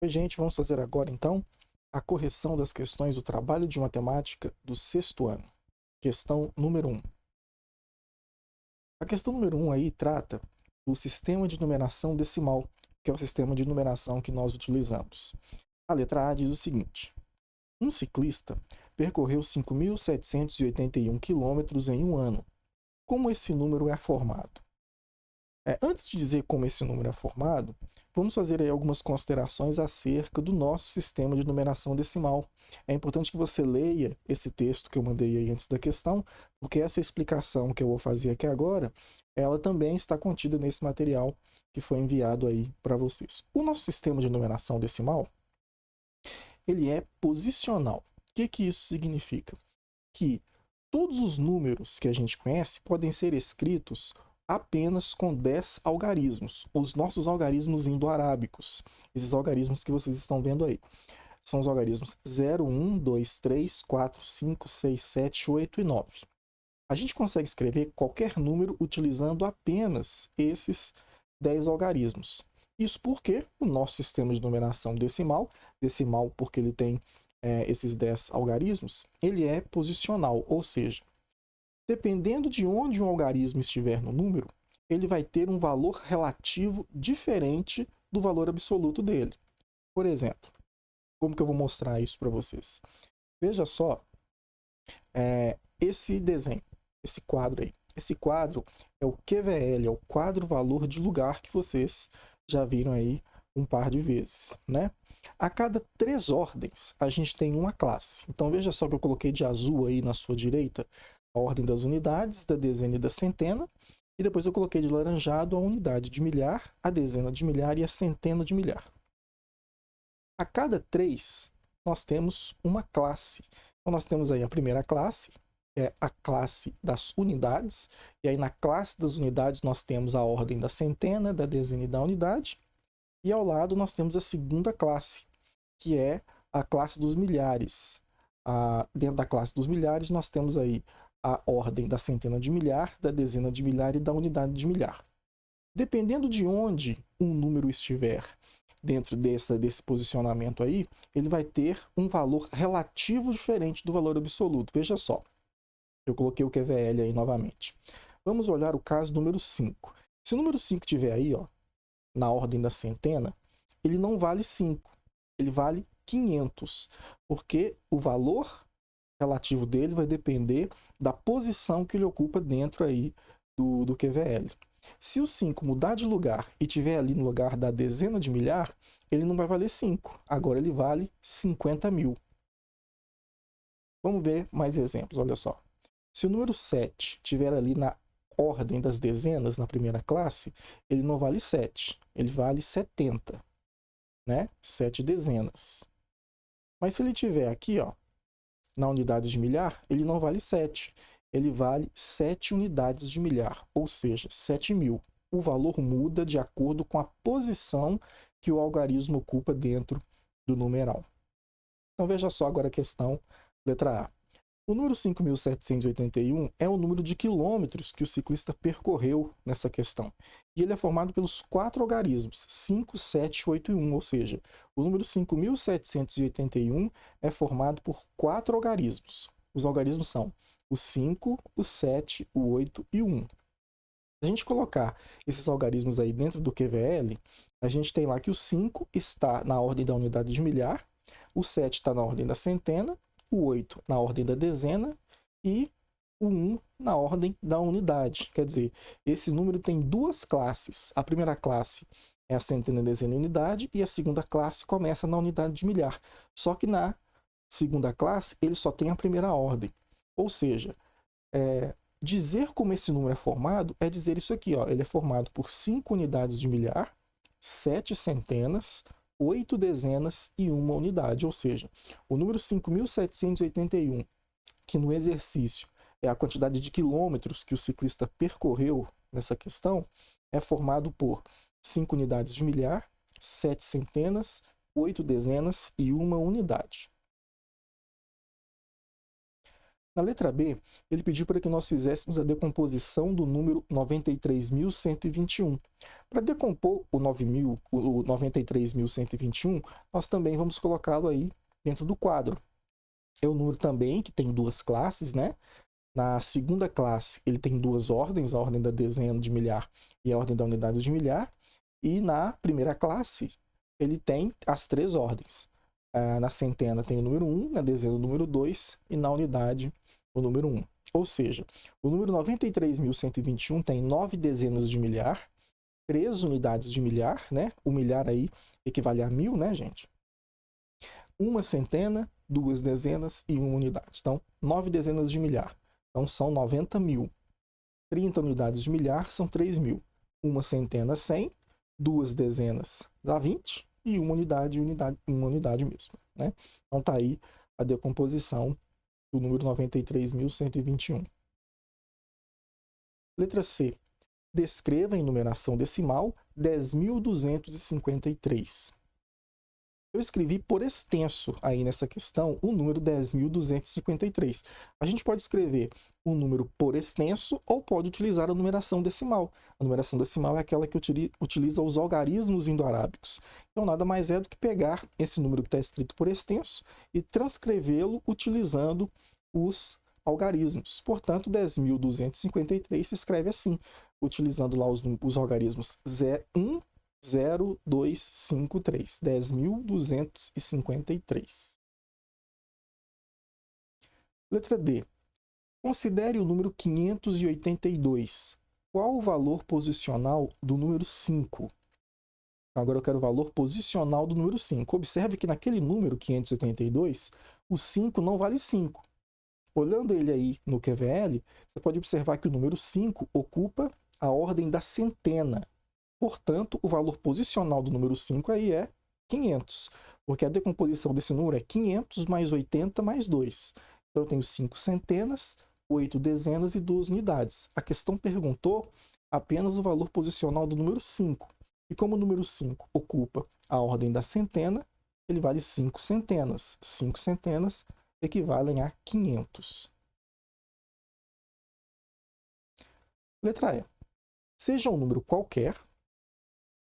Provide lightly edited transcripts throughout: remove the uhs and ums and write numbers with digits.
Oi, gente, vamos fazer agora então a correção das questões do trabalho de matemática do sexto ano. Questão número 1. A questão número 1 aí trata do sistema de numeração decimal, que é o sistema de numeração que nós utilizamos. A letra A diz o seguinte: um ciclista percorreu 5.781 quilômetros em um ano. Como esse número é formado? Antes de dizer como esse número é formado, vamos fazer aí algumas considerações acerca do nosso sistema de numeração decimal. É importante que você leia esse texto que eu mandei aí antes da questão, porque essa explicação que eu vou fazer aqui agora, ela também está contida nesse material que foi enviado aí para vocês. O nosso sistema de numeração decimal, ele é posicional. O que isso significa? Que todos os números que a gente conhece podem ser escritos apenas com 10 algarismos, os nossos algarismos indo-arábicos, esses algarismos que vocês estão vendo aí. São os algarismos 0, 1, 2, 3, 4, 5, 6, 7, 8 e 9. A gente consegue escrever qualquer número utilizando apenas esses 10 algarismos. Isso porque o nosso sistema de numeração decimal porque ele tem esses 10 algarismos, ele é posicional, ou seja, dependendo de onde um algarismo estiver no número, ele vai ter um valor relativo diferente do valor absoluto dele. Por exemplo, como que eu vou mostrar isso para vocês? Veja só esse desenho, esse quadro aí. Esse quadro é o QVL, é o quadro valor de lugar que vocês já viram aí um par de vezes, né? A cada 3 ordens, a gente tem uma classe. Então, veja só que eu coloquei de azul aí na sua direita a ordem das unidades, da dezena e da centena. E depois eu coloquei de laranjado a unidade de milhar, a dezena de milhar e a centena de milhar. A cada 3, nós temos uma classe. Então, nós temos aí a primeira classe, é a classe das unidades. E aí, na classe das unidades, nós temos a ordem da centena, da dezena e da unidade. E ao lado, nós temos a segunda classe, que é a classe dos milhares. Dentro da classe dos milhares, nós temos aí a ordem da centena de milhar, da dezena de milhar e da unidade de milhar. Dependendo de onde um número estiver dentro desse posicionamento aí, ele vai ter um valor relativo diferente do valor absoluto. Veja só, eu coloquei o QVL aí novamente. Vamos olhar o caso número 5. Se o número 5 estiver aí, ó, na ordem da centena, ele não vale 5, ele vale 500, porque o valor relativo dele vai depender da posição que ele ocupa dentro aí do QVL. Se o 5 mudar de lugar e estiver ali no lugar da dezena de milhar, ele não vai valer 5, agora ele vale 50 mil. Vamos ver mais exemplos, olha só. Se o número 7 estiver ali na ordem das dezenas, na primeira classe, ele não vale 7, ele vale 70, né? 7 dezenas. Mas se ele estiver aqui, ó, na unidade de milhar, ele não vale 7, ele vale 7 unidades de milhar, ou seja, 7.000. O valor muda de acordo com a posição que o algarismo ocupa dentro do numeral. Então veja só agora a questão, letra A. O número 5.781 é o número de quilômetros que o ciclista percorreu nessa questão. E ele é formado pelos 4 algarismos, 5, 7, 8 e 1. Ou seja, o número 5.781 é formado por 4 algarismos. Os algarismos são o 5, o 7, o 8 e o 1. Se a gente colocar esses algarismos aí dentro do QVL, a gente tem lá que o 5 está na ordem da unidade de milhar, o 7 está na ordem da centena, o 8 na ordem da dezena e o 1 na ordem da unidade. Quer dizer, esse número tem 2 classes. A primeira classe é a centena, dezena e unidade, e a segunda classe começa na unidade de milhar. Só que na segunda classe, ele só tem a primeira ordem. Ou seja, dizer como esse número é formado é dizer isso aqui, ó, ele é formado por 5 unidades de milhar, 7 centenas, 8 dezenas e 1 unidade, ou seja, o número 5.781, que no exercício é a quantidade de quilômetros que o ciclista percorreu nessa questão, é formado por 5 unidades de milhar, 7 centenas, 8 dezenas e 1 unidade. Na letra B, ele pediu para que nós fizéssemos a decomposição do número 93.121. Para decompor o 93.121, nós também vamos colocá-lo aí dentro do quadro. É um número também que tem duas classes, né? Na segunda classe, ele tem duas ordens, a ordem da dezena de milhar e a ordem da unidade de milhar. E na primeira classe, ele tem as três ordens. Na centena tem o número 1, na dezena o número 2 e na unidade o número 1. Ou seja, o número 93.121 tem 9 dezenas de milhar, 3 unidades de milhar, né? O milhar aí equivale a 1000, né, gente? Uma centena, 2 dezenas e 1 unidade. Então, 9 dezenas de milhar. Então, são 90.000. 30 unidades de milhar são 3.000. Uma centena, 100. 2 dezenas dá 20. E uma unidade mesmo, né? Então, tá aí a decomposição do número 93.121. Letra C. Descreva em numeração decimal 10.253. Eu escrevi por extenso aí nessa questão o número 10.253. A gente pode escrever um número por extenso ou pode utilizar a numeração decimal. A numeração decimal é aquela que utiliza os algarismos indo-arábicos. Então, nada mais é do que pegar esse número que está escrito por extenso e transcrevê-lo utilizando os algarismos. Portanto, 10.253 se escreve assim, utilizando lá os algarismos 1, 0, 2, 5, 3. 10.253. Letra D. Considere o número 582. Qual o valor posicional do número 5? Agora eu quero o valor posicional do número 5. Observe que naquele número 582, o 5 não vale 5. Olhando ele aí no QVL, você pode observar que o número 5 ocupa a ordem da centena. Portanto, o valor posicional do número 5 aí é 500, porque a decomposição desse número é 500 mais 80 mais 2. Então, eu tenho 5 centenas, 8 dezenas e 2 unidades. A questão perguntou apenas o valor posicional do número 5. E como o número 5 ocupa a ordem da centena, ele vale 5 centenas. 5 centenas equivalem a 500. Letra E. Seja um número qualquer,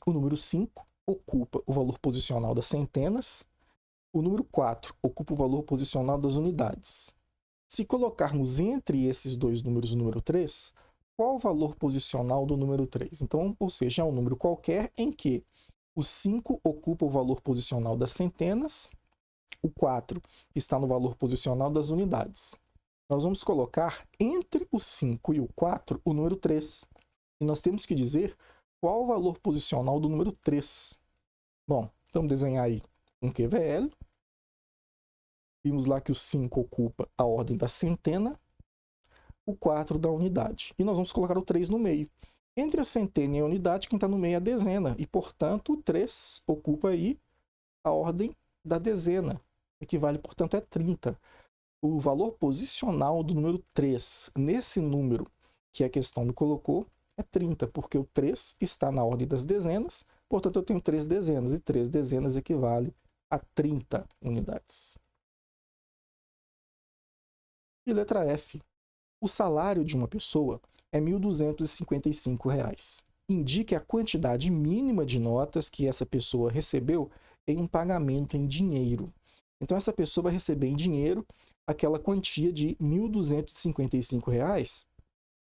o número 5 ocupa o valor posicional das centenas, o número 4 ocupa o valor posicional das unidades. Se colocarmos entre esses dois números o número 3, qual o valor posicional do número 3? Então, ou seja, é um número qualquer em que o 5 ocupa o valor posicional das centenas, o 4 está no valor posicional das unidades. Nós vamos colocar entre o 5 e o 4 o número 3. E nós temos que dizer qual o valor posicional do número 3. Bom, vamos desenhar aí um QVL. Vimos lá que o 5 ocupa a ordem da centena, o 4 da unidade. E nós vamos colocar o 3 no meio. Entre a centena e a unidade, quem está no meio é a dezena. E, portanto, o 3 ocupa aí a ordem da dezena. Equivale, portanto, a 30. O valor posicional do número 3 nesse número que a questão me colocou é 30, porque o 3 está na ordem das dezenas, portanto, eu tenho 3 dezenas, e 3 dezenas equivale a 30 unidades. E letra F. O salário de uma pessoa é R$ 1.255. Indique a quantidade mínima de notas que essa pessoa recebeu em um pagamento em dinheiro. Então, essa pessoa vai receber em dinheiro aquela quantia de R$ 1.255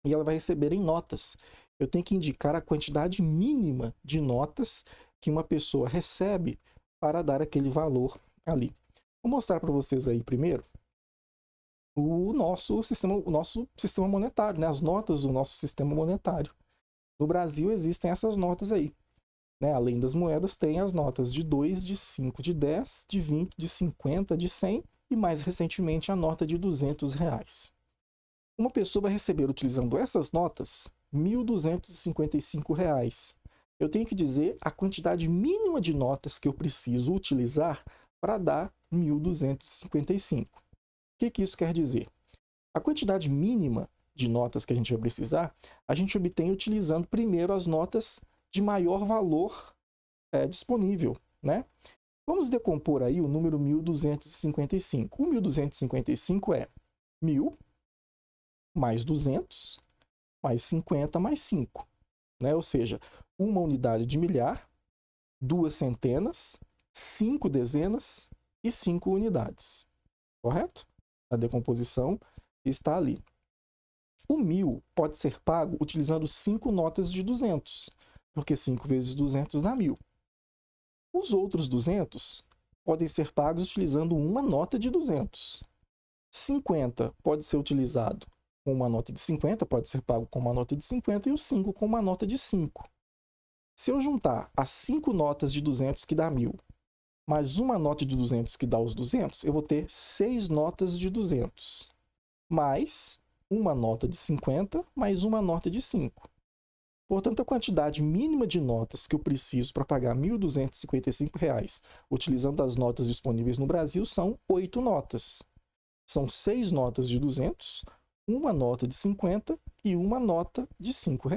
e ela vai receber em notas. Eu tenho que indicar a quantidade mínima de notas que uma pessoa recebe para dar aquele valor ali. Vou mostrar para vocês aí primeiro o nosso sistema monetário, né? As notas do nosso sistema monetário. No Brasil existem essas notas aí, né? Além das moedas, tem as notas de 2, de 5, de 10, de 20, de 50, de 100 e mais recentemente a nota de R$200. Uma pessoa vai receber, utilizando essas notas, R$ 1.255. Eu tenho que dizer a quantidade mínima de notas que eu preciso utilizar para dar 1.255. O que isso quer dizer? A quantidade mínima de notas que a gente vai precisar, a gente obtém utilizando primeiro as notas de maior valor disponível, né? Vamos decompor aí o número 1.255. O 1.255 é 1.000 mais 200 mais 50 mais 5, né? Ou seja, uma unidade de milhar, 2 centenas, 5 dezenas e 5 unidades. Correto? A decomposição está ali. O 1.000 pode ser pago utilizando 5 notas de 200, porque 5 vezes 200 dá 1.000. Os outros 200 podem ser pagos utilizando uma nota de 200. 50 pode ser utilizado com uma nota de 50, pode ser pago com uma nota de 50, e o 5 com uma nota de 5. Se eu juntar as 5 notas de 200 que dá 1.000, mais uma nota de 200 que dá os 200, eu vou ter 6 notas de 200, mais uma nota de 50, mais uma nota de 5. Portanto, a quantidade mínima de notas que eu preciso para pagar R$ 1.255, utilizando as notas disponíveis no Brasil, são 8 notas. São 6 notas de 200, uma nota de 50 e uma nota de R$ 5.